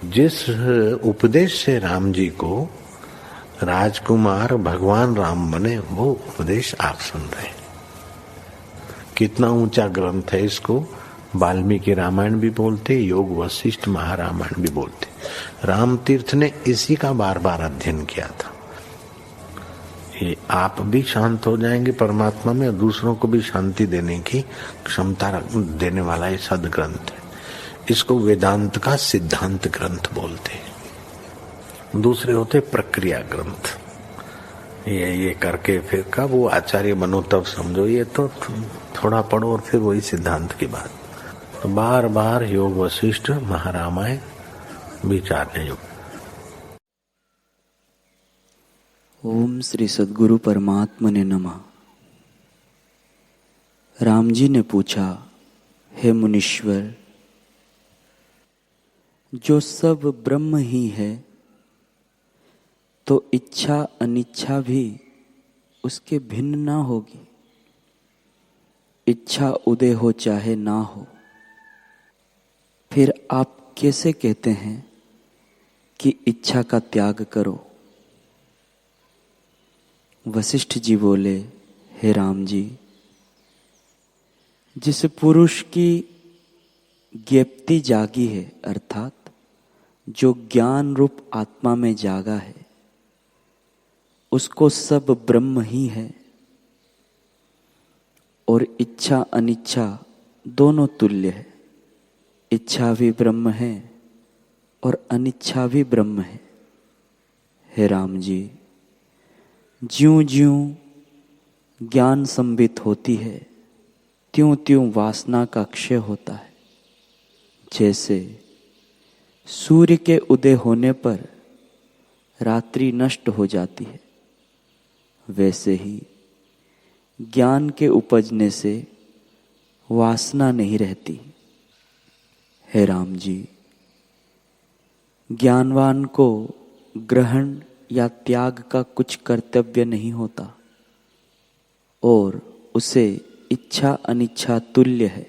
जिस उपदेश से राम जी को राजकुमार भगवान राम बने, वो उपदेश आप सुन रहे हैं। कितना ऊंचा ग्रंथ है। इसको वाल्मीकि रामायण भी बोलते, योग वशिष्ठ महारामायण भी बोलते। राम तीर्थ ने इसी का बार बार अध्ययन किया था। ये आप भी शांत हो जाएंगे परमात्मा में, और दूसरों को भी शांति देने की क्षमता देने वाला ये सदग्रंथ है। इसको वेदांत का सिद्धांत ग्रंथ बोलते हैं। दूसरे होते प्रक्रिया ग्रंथ। ये करके फिर कब वो आचार्य बनो तब समझो, ये तो थोड़ा पढ़ो और फिर वही सिद्धांत की बात। तो बार बार योग वशिष्ठ महारामायण विचारने योग। ओम श्री सद्गुरु परमात्मने नमः। राम जी ने पूछा, हे मुनीश्वर, जो सब ब्रह्म ही है तो इच्छा अनिच्छा भी उसके भिन्न ना होगी। इच्छा उदय हो चाहे ना हो, फिर आप कैसे कहते हैं कि इच्छा का त्याग करो? वशिष्ठ जी बोले, हे राम जी, जिस पुरुष की ज्ञप्ति जागी है, अर्थात जो ज्ञान रूप आत्मा में जागा है, उसको सब ब्रह्म ही है और इच्छा अनिच्छा दोनों तुल्य है। इच्छा भी ब्रह्म है और अनिच्छा भी ब्रह्म है। हे राम जी, ज्यों ज्यों ज्ञान संबित होती है, त्यों त्यों वासना का क्षय होता है। जैसे सूर्य के उदय होने पर रात्रि नष्ट हो जाती है, वैसे ही ज्ञान के उपजने से वासना नहीं रहती। हे राम जी, ज्ञानवान को ग्रहण या त्याग का कुछ कर्तव्य नहीं होता और उसे इच्छा अनिच्छा तुल्य है।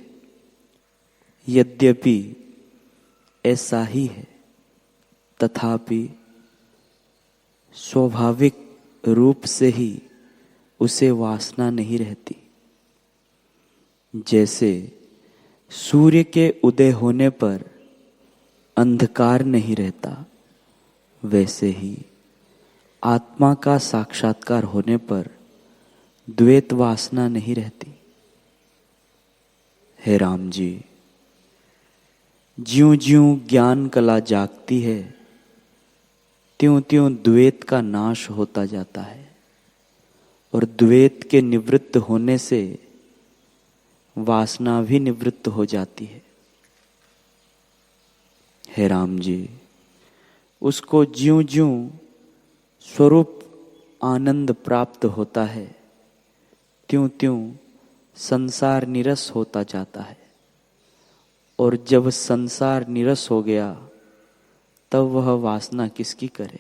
यद्यपि ऐसा ही है, तथापि स्वाभाविक रूप से ही उसे वासना नहीं रहती। जैसे सूर्य के उदय होने पर अंधकार नहीं रहता, वैसे ही आत्मा का साक्षात्कार होने पर द्वैत वासना नहीं रहती। हे राम जी, ज्यों ज्यों ज्ञान कला जागती है, त्यों त्यों द्वैत का नाश होता जाता है और द्वैत के निवृत्त होने से वासना भी निवृत्त हो जाती है। हे राम जी, उसको ज्यों ज्यों स्वरूप आनंद प्राप्त होता है, त्यों त्यों संसार निरस होता जाता है और जब संसार निरस हो गया तब वह वासना किसकी करे?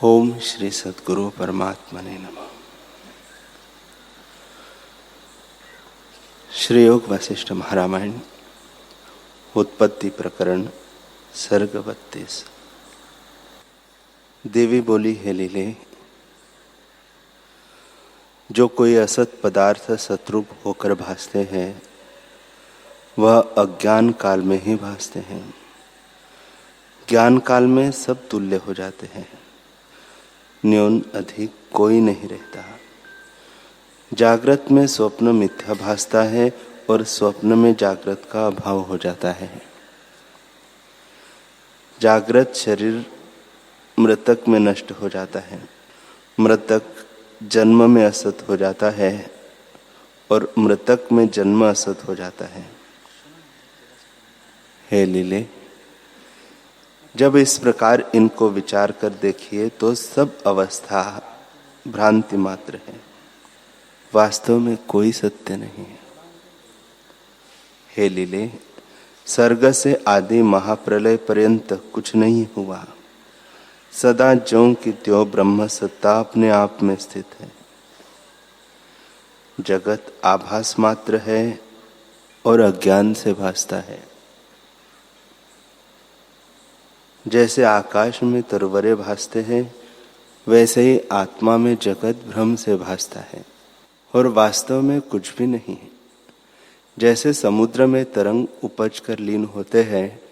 ओम श्री सद्गुरु परमात्मने नमः। श्री योग वशिष्ठ महारामायण उत्पत्ति प्रकरण सर्ग 32। देवी बोली, हे लीले, जो कोई असत पदार्थ सतरूप होकर भासते हैं वह अज्ञान काल में ही भासते हैं। ज्ञान काल में सब तुल्य हो जाते हैं, न्यून अधिक कोई नहीं रहता। जागृत में स्वप्न मिथ्या भासता है और स्वप्न में जागृत का अभाव हो जाता है। जागृत शरीर मृतक में नष्ट हो जाता है, मृतक जन्म में असत हो जाता है और मृतक में जन्म असत हो जाता है। हे लीले, जब इस प्रकार इनको विचार कर देखिए तो सब अवस्था भ्रांति मात्र है, वास्तव में कोई सत्य नहीं है। हे लीले, सर्ग से आदि महाप्रलय पर्यंत कुछ नहीं हुआ। सदा ज्यों की त्यों ब्रह्म सत्ता अपने आप में स्थित है। जगत आभास मात्र है और अज्ञान से भासता है। जैसे आकाश में तरवरे भासते हैं, वैसे ही आत्मा में जगत भ्रम से भासता है और वास्तव में कुछ भी नहीं है। जैसे समुद्र में तरंग उपज कर लीन होते हैं,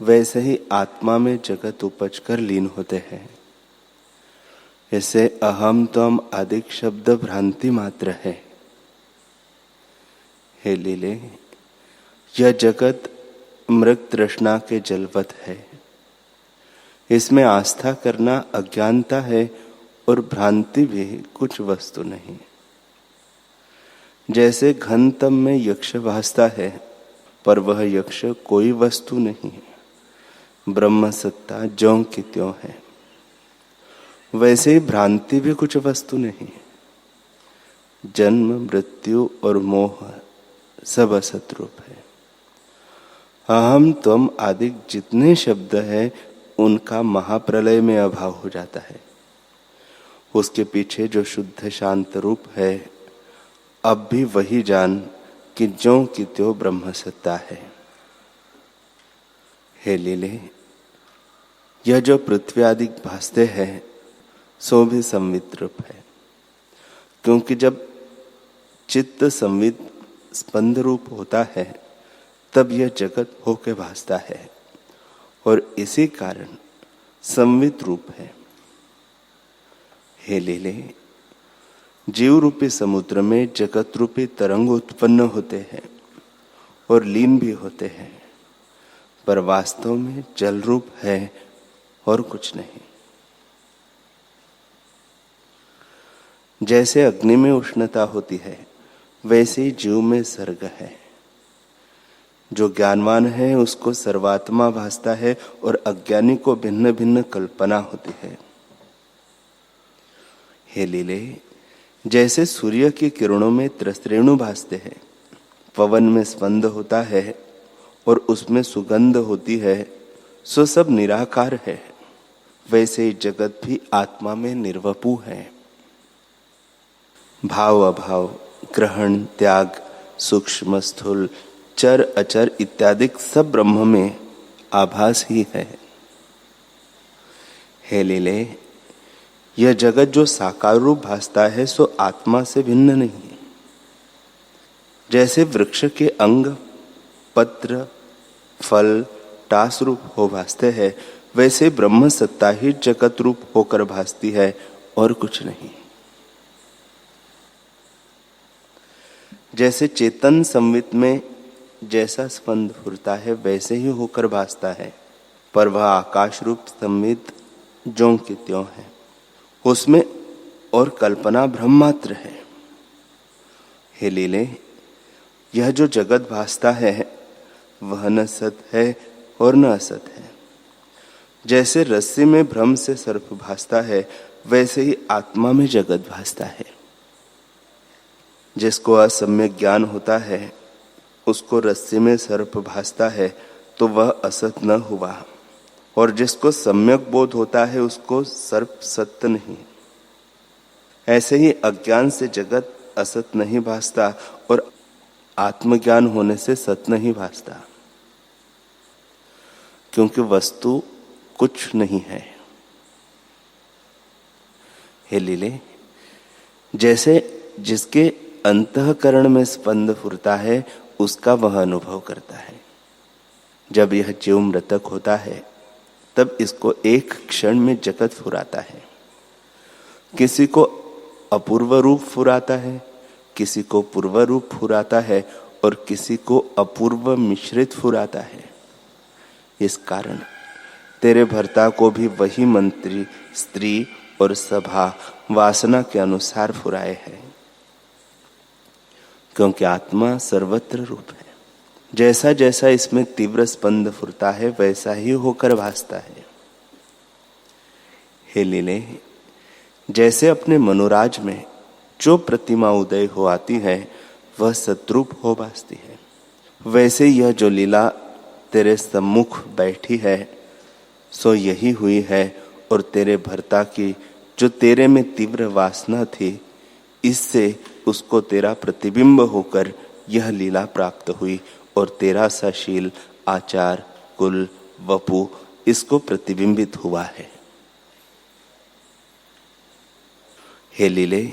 वैसे ही आत्मा में जगत उपज कर लीन होते हैं। ऐसे अहम त्वम आदि शब्द भ्रांति मात्र है। हे लीले, यह जगत मृग तृष्णा के जलवत है। इसमें आस्था करना अज्ञानता है और भ्रांति भी कुछ वस्तु नहीं। जैसे घन तम में यक्ष भासता है, पर वह यक्ष कोई वस्तु नहीं है। ब्रह्म सत्ता ज्यों की त्यों है। वैसे ही भ्रांति भी कुछ वस्तु नहीं है। जन्म, मृत्यु और मोह सब असत रूप है। अहम त्वम आदि जितने शब्द है, उनका महाप्रलय में अभाव हो जाता है। उसके पीछे जो शुद्ध शांत रूप है, अब भी वही जान कि ज्यों की त्यों ब्रह्म सत्ता है। हे लीले, यह जो पृथ्वी आदि भासते हैं, सो भी संवित रूप है। क्योंकि जब चित्त संवित स्पंद रूप होता है, तब यह जगत होके भासता है और इसी कारण संवित रूप है। हे लीले, जीव रूपी समुद्र में जगत रूपी तरंग उत्पन्न होते हैं और लीन भी होते हैं, पर वास्तव में जल रूप है और कुछ नहीं। जैसे अग्नि में उष्णता होती है, वैसे ही जीव में सर्ग है। जो ज्ञानवान है उसको सर्वात्मा भासता है और अज्ञानी को भिन्न भिन्न कल्पना होती है। हे लीले, जैसे सूर्य की किरणों में त्रस्रेणु भासते हैं, पवन में स्पंद होता है और उसमें सुगंध होती है, सो सब निराकार है। वैसे ही जगत भी आत्मा में निर्वपु है। भाव अभाव, ग्रहण त्याग, सूक्ष्म स्थूल, चर अचर इत्यादि सब ब्रह्म में आभास ही है। हे लीले, यह जगत जो साकार रूप भासता है, सो आत्मा से भिन्न नहीं है। जैसे वृक्ष के अंग, पत्र, फल, टास रूप हो भासते हैं, वैसे ब्रह्म सत्ता ही जगत रूप होकर भासती है और कुछ नहीं। जैसे चेतन संवित में जैसा स्पंद फुरता है, वैसे ही होकर भासता है, पर वह आकाश रूप संवित ज्यों की त्यों है। उसमें और कल्पना भ्रम मात्र है। हे लीले, यह जो जगत भासता है, वह न सत है और न असत है। जैसे रस्सी में भ्रम से सर्प भासता है, वैसे ही आत्मा में जगत भासता है। जिसको असम्यक ज्ञान होता है, उसको रस्सी में सर्प भासता है, तो वह असत न हुआ, और जिसको सम्यक बोध होता है, उसको सर्प सत्य नहीं। ऐसे ही अज्ञान से जगत असत नहीं भासता और आत्मज्ञान होने से सत नहीं भासता, क्योंकि वस्तु कुछ नहीं है। हे लीले, जैसे जिसके अंतःकरण में स्पंद फुरता है, उसका वह अनुभव करता है। जब यह जीव मृतक होता है, तब इसको एक क्षण में जगत फुराता है। किसी को अपूर्व रूप फुराता है, किसी को पूर्व रूप फुराता है और किसी को अपूर्व मिश्रित फुराता है। इस कारण तेरे भर्ता को भी वही मंत्री, स्त्री और सभा वासना के अनुसार फुराए है, क्योंकि आत्मा सर्वत्र रूप है। जैसा जैसा इसमें तीव्र स्पंद फुरता है, वैसा ही होकर भासता है। हे लीले, जैसे अपने मनोराज में जो प्रतिमा उदय हो आती है, वह सतरूप हो भासती है, वैसे यह जो लीला तेरे सम्मुख बैठी है, सो यही हुई है। और तेरे भर्ता की जो तेरे में तीव्र वासना थी, इससे उसको तेरा प्रतिबिंब होकर यह लीला प्राप्त हुई और तेरा सा शील, आचार, कुल, वपु इसको प्रतिबिंबित हुआ है। हे लीले,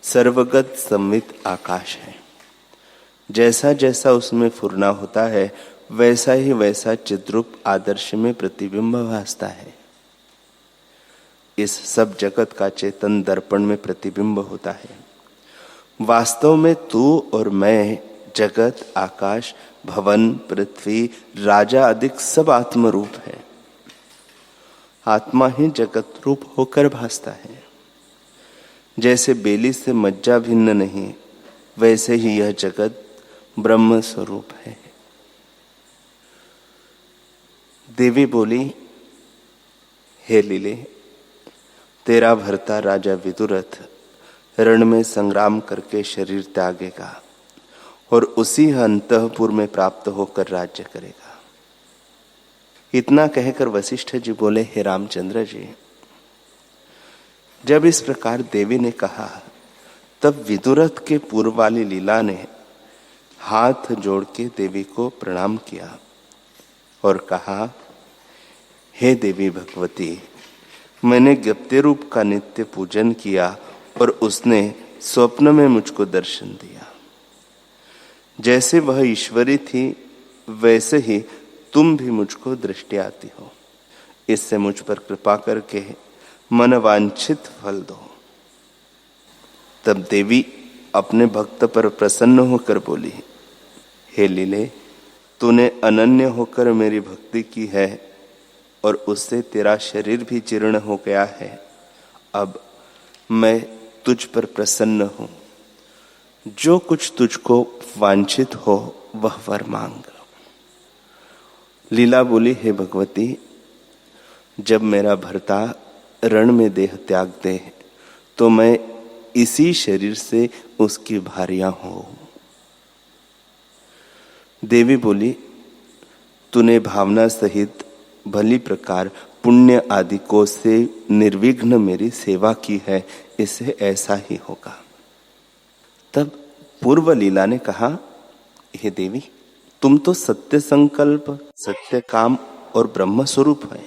सर्वगत संवित आकाश है। जैसा जैसा उसमें फुरना होता है वैसा ही वैसा चिद्रूप आदर्श में प्रतिबिंब भासता है। इस सब जगत का चेतन दर्पण में प्रतिबिंब होता है। वास्तव में तू और मैं, जगत, आकाश, भवन, पृथ्वी, राजा आदि सब आत्मरूप है। आत्मा ही जगत रूप होकर भासता है। जैसे बेली से मज्जा भिन्न नहीं, वैसे ही यह जगत ब्रह्म स्वरूप है। देवी बोली, हे लीले, तेरा भरता राजा विदुरथ रण में संग्राम करके शरीर त्यागेगा और उसी अंतःपुर में प्राप्त होकर राज्य करेगा। इतना कहकर वशिष्ठ जी बोले, हे रामचंद्र जी, जब इस प्रकार देवी ने कहा तब विदुरथ के पूर्व वाली लीला ने हाथ जोड़ के देवी को प्रणाम किया और कहा, हे देवी भगवती, मैंने गप्ते रूप का नित्य पूजन किया और उसने स्वप्न में मुझको दर्शन दिया। जैसे वह ईश्वरी थी वैसे ही तुम भी मुझको दृष्टि आती हो। इससे मुझ पर कृपा करके मन वांछित फल दो। तब देवी अपने भक्त पर प्रसन्न होकर बोली, हे लीले, तूने अनन्य होकर मेरी भक्ति की है और उससे तेरा शरीर भी जीर्ण हो गया है। अब मैं तुझ पर प्रसन्न हूं। जो कुछ तुझको वांछित हो वह वर मांग। लीला बोली, हे भगवती, जब मेरा भर्ता रण में देह त्याग दे तो मैं इसी शरीर से उसकी भार्या हूं। देवी बोली, तूने भावना सहित भली प्रकार पुण्य आदि को से निर्विघ्न मेरी सेवा की है, इससे ऐसा ही होगा। तब पूर्व लीला ने कहा, हे देवी, तुम तो सत्य संकल्प, सत्य काम और ब्रह्म स्वरूप है।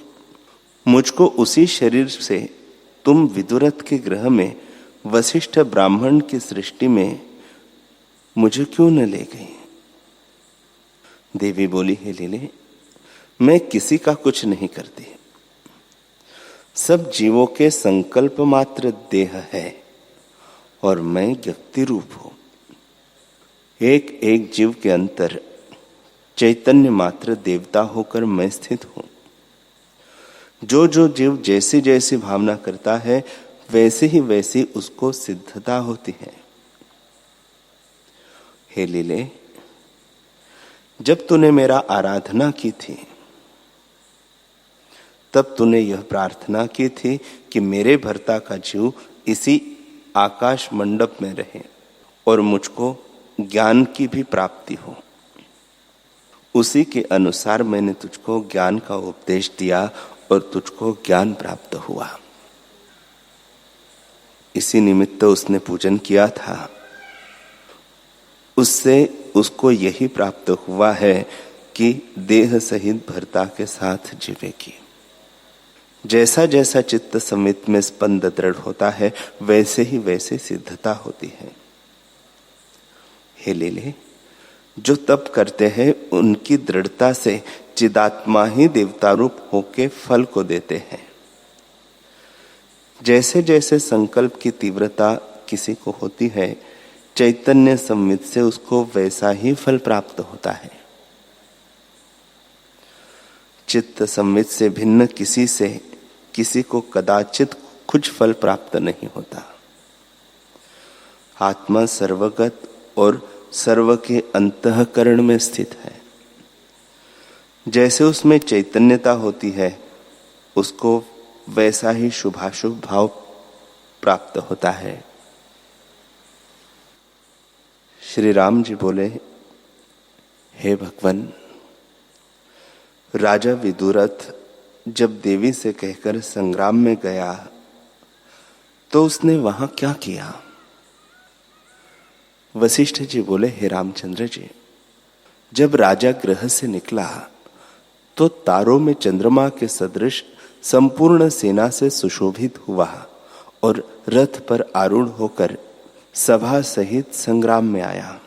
मुझको उसी शरीर से तुम विदुरथ के गृह में वशिष्ठ ब्राह्मण की सृष्टि में मुझे क्यों न ले गई? देवी बोली, हे लीले, मैं किसी का कुछ नहीं करती। सब जीवों के संकल्प मात्र देह है और मैं व्यक्ति रूप हूं। एक एक जीव के अंतर चैतन्य मात्र देवता होकर मैं स्थित हूं। जो जो जीव जैसी जैसी भावना करता है वैसे ही वैसी उसको सिद्धता होती है। हे लीले, जब तूने मेरा आराधना की थी तब तूने यह प्रार्थना की थी कि मेरे भर्ता का जीव इसी आकाश मंडप में रहे और मुझको ज्ञान की भी प्राप्ति हो। उसी के अनुसार मैंने तुझको ज्ञान का उपदेश दिया और तुझको ज्ञान प्राप्त हुआ। इसी निमित्त उसने पूजन किया था। उससे उसको यही प्राप्त हुआ है कि देह सहित भर्ता के साथ जीवेगी। जैसा जैसा चित्त संवित में स्पंद दृढ़ होता है वैसे ही वैसे सिद्धता होती है। हे लीले, जो तप करते हैं उनकी दृढ़ता से चिदात्मा ही देवता रूप होके फल को देते हैं। जैसे जैसे संकल्प की तीव्रता किसी को होती है, चैतन्य संवित से उसको वैसा ही फल प्राप्त होता है। चित्त संवित से भिन्न किसी को कदाचित कुछ फल प्राप्त नहीं होता। आत्मा सर्वगत और सर्व के अंतःकरण में स्थित है। जैसे उसमें चैतन्यता होती है उसको वैसा ही शुभाशुभ भाव प्राप्त होता है। श्री राम जी बोले, हे भगवान, राजा विदुरथ जब देवी से कहकर संग्राम में गया तो उसने वहां क्या किया? वशिष्ठ जी बोले, हे रामचंद्र जी, जब राजा गृह से निकला तो तारों में चंद्रमा के सदृश संपूर्ण सेना से सुशोभित हुआ और रथ पर आरूढ़ होकर सभा सहित संग्राम में आया।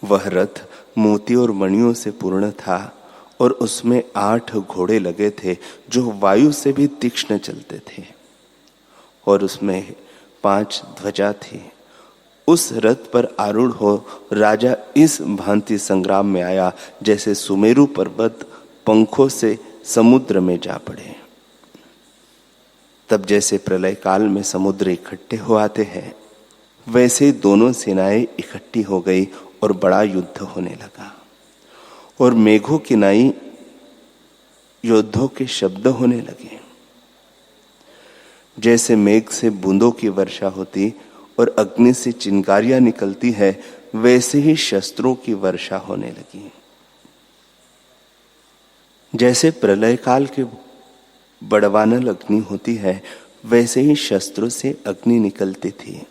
वह रथ मोती और मणियों से पूर्ण था और उसमें 8 घोड़े लगे थे जो वायु से भी तीक्ष्ण चलते थे, और उसमें 5 ध्वजा थी। उस रथ पर आरूढ़ हो राजा इस भांति संग्राम में आया जैसे सुमेरु पर्वत पंखों से समुद्र में जा पड़े। तब जैसे प्रलय काल में समुद्र इकट्ठे हो आते हैं, वैसे दोनों सेनाएं इकट्ठी हो गई और बड़ा युद्ध होने लगा, और मेघों की नाई योद्धों के शब्द होने लगे। जैसे मेघ से बूंदों की वर्षा होती और अग्नि से चिंगारियां निकलती है, वैसे ही शस्त्रों की वर्षा होने लगी। जैसे प्रलय काल के बड़वानल अग्नि होती है, वैसे ही शस्त्रों से अग्नि निकलती थी,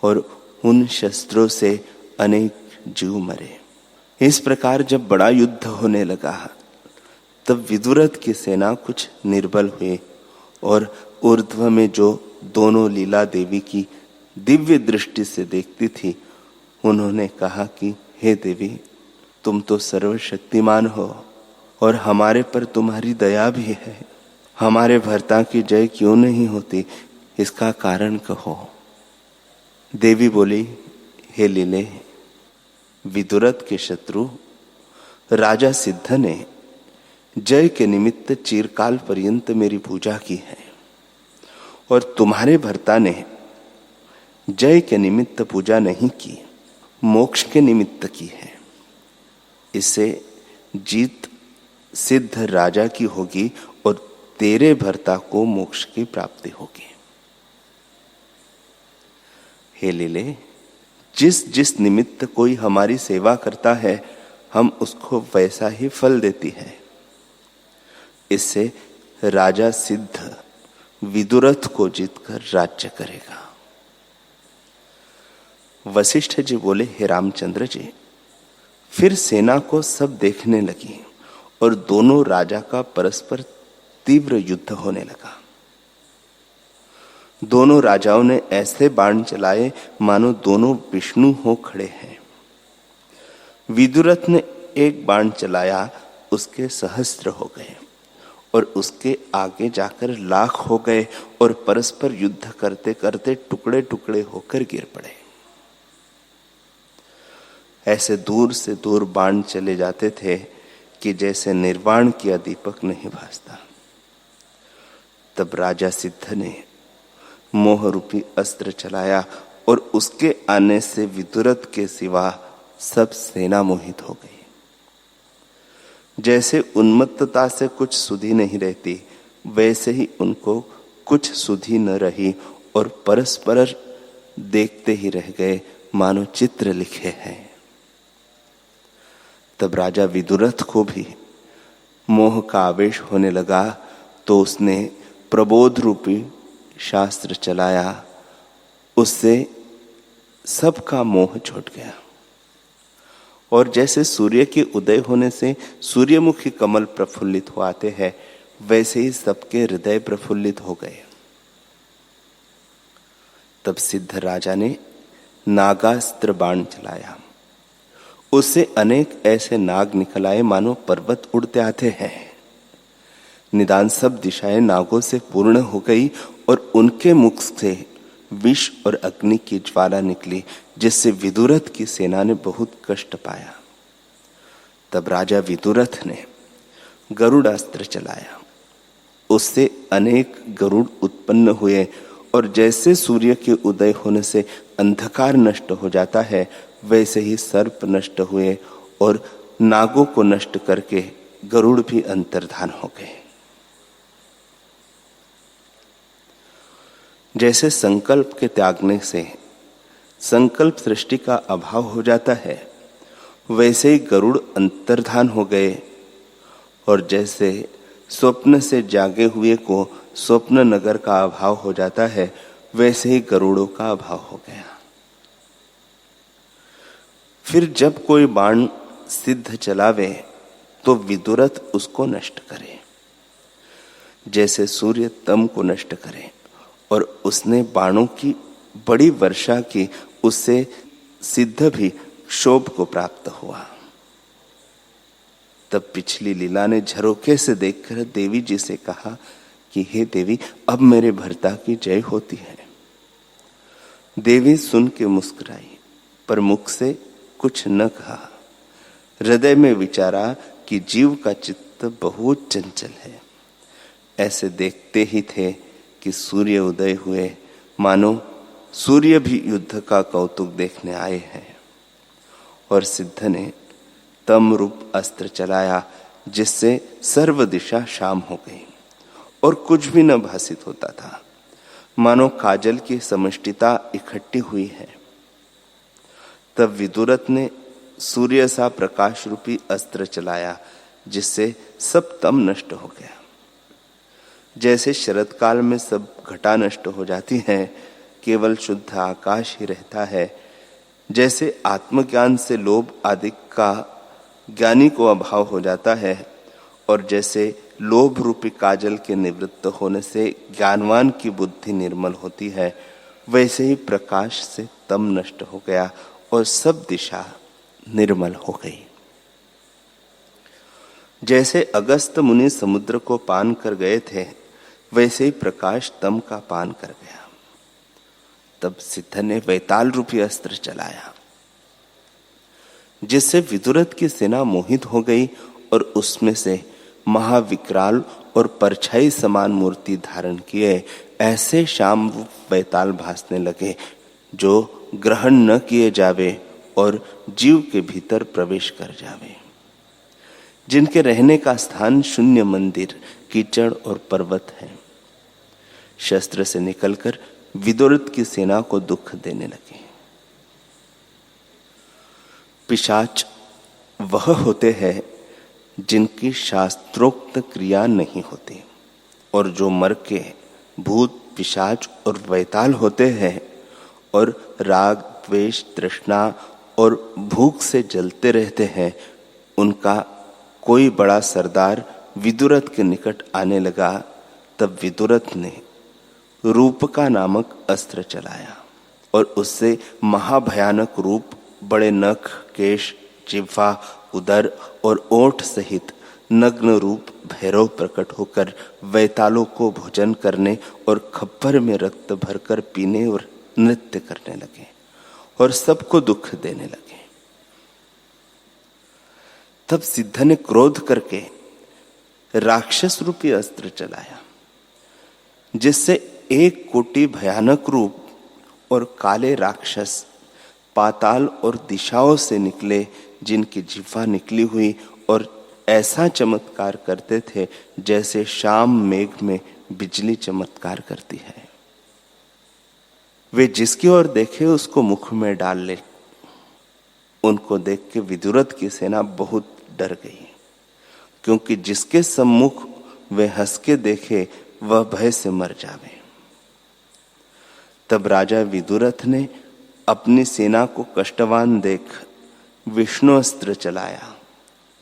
और उन शस्त्रों से अनेक जीव मरे। इस प्रकार जब बड़ा युद्ध होने लगा, तब विदुरथ की सेना कुछ निर्बल हुई, और ऊर्ध्व में जो दोनों लीला देवी की दिव्य दृष्टि से देखती थी, उन्होंने कहा कि हे देवी, तुम तो सर्वशक्तिमान हो और हमारे पर तुम्हारी दया भी है। हमारे भर्ता की जय क्यों नहीं होती, इसका कारण कहो। देवी बोली, हे लीले, विदुरथ के शत्रु राजा सिद्ध ने जय के निमित्त चिरकाल पर्यंत मेरी पूजा की है, और तुम्हारे भर्ता ने जय के निमित्त पूजा नहीं की, मोक्ष के निमित्त की है। इससे जीत सिद्ध राजा की होगी और तेरे भर्ता को मोक्ष की प्राप्ति होगी। हे लीले, जिस जिस निमित्त कोई हमारी सेवा करता है, हम उसको वैसा ही फल देती है। इससे राजा सिद्ध विदुरथ को जीतकर राज्य करेगा। वशिष्ठ जी बोले, हे रामचंद्र जी, फिर सेना को सब देखने लगी और दोनों राजा का परस्पर तीव्र युद्ध होने लगा। दोनों राजाओं ने ऐसे बाण चलाए मानो दोनों विष्णु हो खड़े हैं। विदुरथ ने एक बाण चलाया, उसके सहस्त्र हो गए, और उसके आगे जाकर लाख हो गए, और परस्पर युद्ध करते करते टुकड़े टुकड़े होकर गिर पड़े। ऐसे दूर से दूर बाण चले जाते थे कि जैसे निर्वाण किया दीपक नहीं भासता। तब राजा सिद्ध ने मोह रूपी अस्त्र चलाया, और उसके आने से विदुरथ के सिवा सब सेना मोहित हो गई। जैसे उन्मत्तता से कुछ सुधि नहीं रहती, वैसे ही उनको कुछ सुधि न रही, और परस्पर देखते ही रह गए मानो चित्र लिखे हैं। तब राजा विदुरथ को भी मोह का आवेश होने लगा, तो उसने प्रबोध रूपी शास्त्र चलाया, उससे सबका मोह छूट गया। और जैसे सूर्य के उदय होने से सूर्यमुखी कमल प्रफुल्लित हो आते हैं, वैसे ही सबके हृदय प्रफुल्लित हो गए। तब सिद्ध राजा ने नागास्त्र बाण चलाया, उससे अनेक ऐसे नाग निकल आए मानो पर्वत उड़ते आते हैं। निदान सब दिशाएं नागों से पूर्ण हो गई, और उनके मुख से विष और अग्नि की ज्वाला निकली, जिससे विदुरथ की सेना ने बहुत कष्ट पाया। तब राजा विदुरथ ने गरुड़ास्त्र चलाया, उससे अनेक गरुड़ उत्पन्न हुए, और जैसे सूर्य के उदय होने से अंधकार नष्ट हो जाता है, वैसे ही सर्प नष्ट हुए, और नागों को नष्ट करके गरुड़ भी अंतर्धान हो गए। जैसे संकल्प के त्यागने से संकल्प सृष्टि का अभाव हो जाता है, वैसे ही गरुड़ अंतर्धान हो गए, और जैसे स्वप्न से जागे हुए को स्वप्न नगर का अभाव हो जाता है, वैसे ही गरुड़ों का अभाव हो गया। फिर जब कोई बाण सिद्ध चलावे तो विदुरथ उसको नष्ट करे, जैसे सूर्य तम को नष्ट करे। और उसने बाणों की बड़ी वर्षा की, उससे सिद्ध भी क्षोभ को प्राप्त हुआ। तब पिछली लीला ने झरोखे से देखकर देवी जी से कहा कि हे देवी, अब मेरे भर्ता की जय होती है। देवी सुन के मुस्कुराई, पर मुख से कुछ न कहा। हृदय में विचारा कि जीव का चित्त बहुत चंचल है। ऐसे देखते ही थे कि सूर्य उदय हुए, मानो सूर्य भी युद्ध का कौतुक देखने आए हैं। और सिद्ध ने तम रूप अस्त्र चलाया, जिससे सर्व दिशा शाम हो गई और कुछ भी न भासित होता था, मानो काजल की समष्टिता इकट्ठी हुई है। तब विदुरथ ने सूर्य सा प्रकाश रूपी अस्त्र चलाया, जिससे सब तम नष्ट हो गया। जैसे शरद काल में सब घटा नष्ट हो जाती है, केवल शुद्ध आकाश ही रहता है, जैसे आत्मज्ञान से लोभ आदि का ज्ञानी को अभाव हो जाता है, और जैसे लोभ रूपी काजल के निवृत्त होने से ज्ञानवान की बुद्धि निर्मल होती है, वैसे ही प्रकाश से तम नष्ट हो गया और सब दिशा निर्मल हो गई। जैसे अगस्त मुनि समुद्र को पान कर गए थे, वैसे ही प्रकाश तम का पान कर गया। तब सिद्ध ने वैताल रूपी अस्त्र चलाया, जिससे विदुरथ की सेना मोहित हो गई और उसमें से महाविकराल और परछाई समान मूर्ति धारण किए ऐसे श्याम रूप वैताल भासने लगे, जो ग्रहण न किए जावे और जीव के भीतर प्रवेश कर जावे, जिनके रहने का स्थान शून्य मंदिर, कीचड़ और पर्वत है। शस्त्र से निकलकर विदुरथ की सेना को दुख देने लगे। पिशाच वह होते हैं जिनकी शास्त्रोक्त क्रिया नहीं होती, और जो मर के भूत, पिशाच और वैताल होते हैं और राग, द्वेष, तृष्णा और भूख से जलते रहते हैं, उनका कोई बड़ा सरदार विदुरथ के निकट आने लगा। तब विदुरथ ने रूपका नामक अस्त्र चलाया और उससे महाभयानक रूप, बड़े नख, केश, जिह्वा, उदर और ओठ सहित नग्न रूप भैरव प्रकट होकर वैतालों को भोजन करने और खप्पर में रक्त भरकर पीने और नृत्य करने लगे और सबको दुख देने लगे। तब सिद्ध ने क्रोध करके राक्षस रूपी अस्त्र चलाया, जिससे 1 कोटि भयानक रूप और काले राक्षस पाताल और दिशाओं से निकले, जिनकी जिह्वा निकली हुई और ऐसा चमत्कार करते थे जैसे शाम मेघ में बिजली चमत्कार करती है। वे जिसकी ओर देखे उसको मुख में डाल ले। उनको देख के विदुरथ की सेना बहुत डर गई, क्योंकि जिसके सम्मुख वे हंस के देखे वह भय से मर जावे। तब राजा विदुरथ ने अपनी सेना को कष्टवान देख विष्णु अस्त्र चलाया,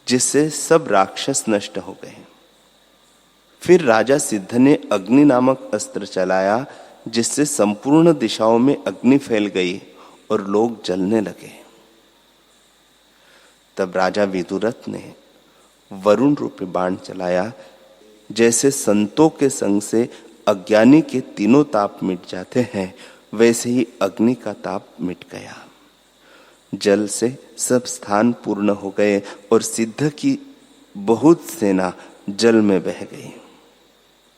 जिससे सब राक्षस नष्ट हो गए। फिर राजा सिद्ध ने अग्नि नामक अस्त्र चलाया, जिससे संपूर्ण दिशाओं में अग्नि फैल गई और लोग जलने लगे। तब राजा विदुरथ ने वरुण रूपी बाण चलाया, जैसे संतों के संग से अज्ञानी के तीनों ताप मिट जाते हैं, वैसे ही अग्नि का ताप मिट गया। जल से सब स्थान पूर्ण हो गए और सिद्ध की बहुत सेना जल में बह गई।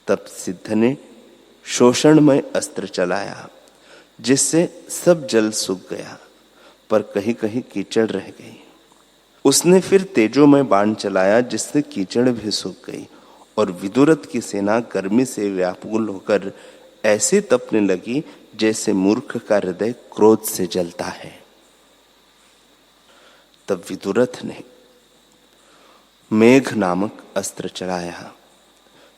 तब सिद्ध ने शोषणमय अस्त्र चलाया, जिससे सब जल सूख गया, पर कहीं कहीं कीचड़ रह गई। उसने फिर तेजोमय बाण चलाया, जिससे कीचड़ भी सूख गई और विदुरथ की सेना गर्मी से व्याकुल होकर ऐसे तपने लगी जैसे मूर्ख का हृदय क्रोध से जलता है। तब विदुरथ ने मेघ नामक अस्त्र चलाया,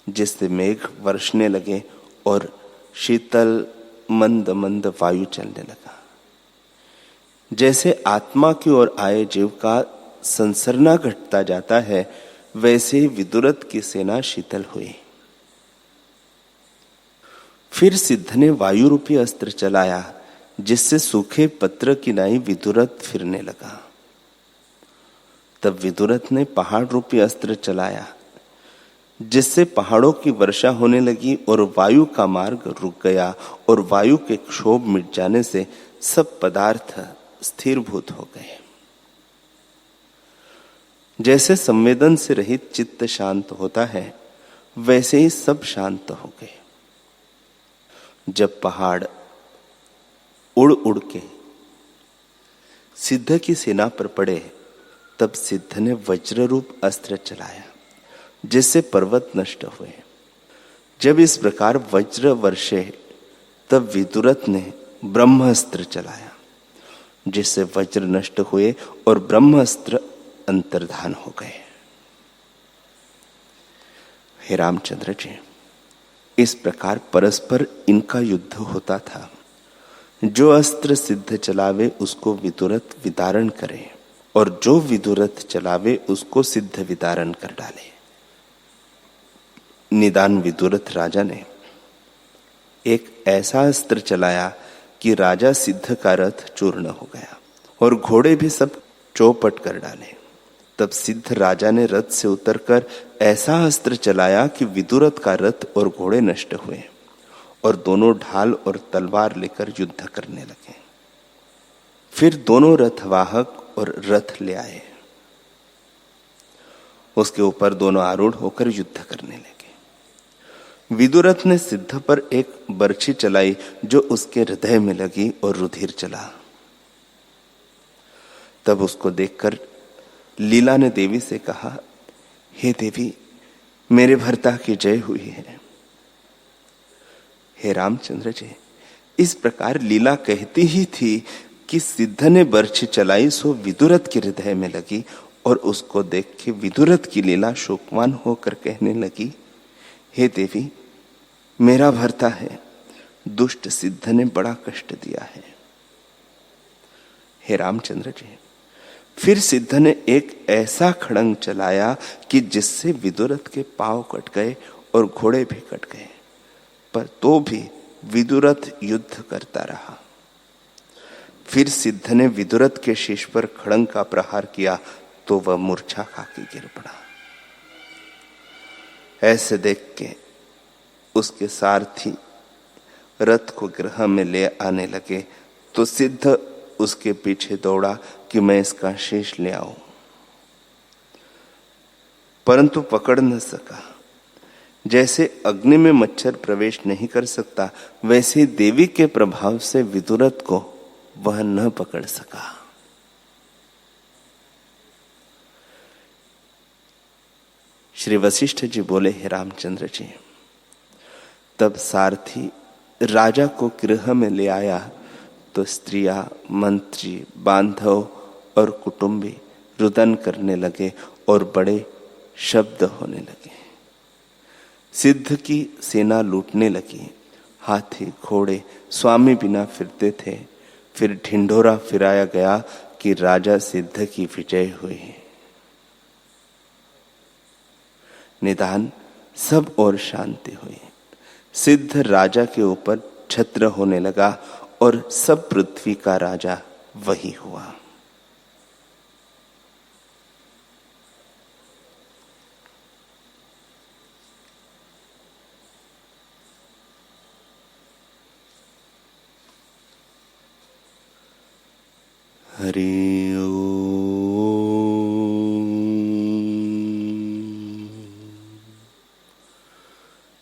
जिससे मेघ वर्षने लगे और शीतल मंद मंद वायु चलने लगा। जैसे आत्मा की ओर आए जीव का संसरना घटता जाता है, वैसे ही विदुरथ की सेना शीतल हुई। फिर सिद्ध ने वायु रूपी अस्त्र चलाया, जिससे सूखे पत्र की नाई विदुरथ फिरने लगा। तब विदुरथ ने पहाड़ रूपी अस्त्र चलाया, जिससे पहाड़ों की वर्षा होने लगी और वायु का मार्ग रुक गया, और वायु के क्षोभ मिट जाने से सब पदार्थ स्थिरभूत हो गए। जैसे संवेदन से रहित चित्त शांत होता है, वैसे ही सब शांत हो गए। जब पहाड़ उड़ उड़ के सिद्ध की सेना पर पड़े, तब सिद्ध ने वज्र रूप अस्त्र चलाया, जिससे पर्वत नष्ट हुए। जब इस प्रकार वज्र वर्षे, तब विदुरथ ने ब्रह्मास्त्र चलाया, जिससे वज्र नष्ट हुए और ब्रह्मास्त्र अंतर्धान हो गए। हे रामचंद्र जी, इस प्रकार परस्पर इनका युद्ध होता था। जो अस्त्र सिद्ध चलावे उसको विदुरथ विदारण करे, और जो विदुरथ चलावे उसको सिद्ध विदारण कर डाले। निदान विदुरथ राजा ने एक ऐसा अस्त्र चलाया कि राजा सिद्ध का रथ चूर्ण हो गया और घोड़े भी सब चौपट कर डाले। तब सिद्ध राजा ने रथ से उतरकर ऐसा अस्त्र चलाया कि विदुरथ का रथ और घोड़े नष्ट हुए, और दोनों ढाल और तलवार लेकर युद्ध करने लगे। फिर दोनों रथवाहक और रथ ले आए, उसके ऊपर दोनों आरूढ़ होकर युद्ध करने लगे। विदुरथ ने सिद्ध पर एक बर्छी चलाई, जो उसके हृदय में लगी और रुधिर चला। तब उसको देखकर लीला ने देवी से कहा, हे देवी, मेरे भर्ता की जय हुई है। हे रामचंद्र जी, इस प्रकार लीला कहती ही थी कि सिद्ध ने बर्छी चलाई सो विदुरथ के हृदय में लगी, और उसको देख के विदुरथ की लीला शोकवान होकर कहने लगी, हे देवी, मेरा भर्ता है, दुष्ट सिद्ध ने बड़ा कष्ट दिया है। हे रामचंद्र जी, फिर सिद्ध ने एक ऐसा खड़ंग चलाया कि जिससे विदुरथ के पांव कट गए और घोड़े भी कट गए, पर तो भी विदुरथ युद्ध करता रहा। फिर सिद्ध ने विदुरथ के शीश पर खड़ंग का प्रहार किया, तो वह मूर्छा खाके गिर पड़ा। ऐसे देख के उसके सारथी रथ को गृह में ले आने लगे, तो सिद्ध उसके पीछे दौड़ा कि मैं इसका शीश ले आऊं, परंतु पकड़ न सका। जैसे अग्नि में मच्छर प्रवेश नहीं कर सकता, वैसे देवी के प्रभाव से विदुरथ को वह न पकड़ सका। श्री वशिष्ठ जी बोले, हे रामचंद्र जी, तब सारथी राजा को गृह में ले आया, तो स्त्रियां, मंत्री, बांधव और कुटुंबी रुदन करने लगे और बड़े शब्द होने लगे। सिद्ध की सेना लूटने लगी। हाथी घोड़े स्वामी बिना फिरते थे। फिर ढिंढोरा फिराया गया कि राजा सिद्ध की विजय हुई। निदान सब और शांति हुई। सिद्ध राजा के ऊपर छत्र होने लगा और सब पृथ्वी का राजा वही हुआ। हरि ओम,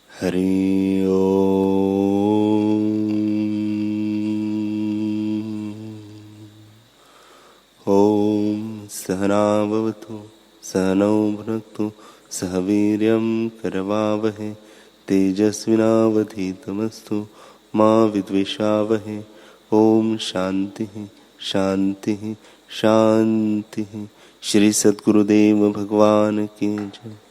हरि ओम। ओम सहना भवतु सहनौ भुनक्तु सह वीर्यं करवावहै तेजस्विनावधीतमस्तु मा विद्विषावहै। ओम शांति शांति शांति। श्री सद्गुरुदेव भगवान की जय।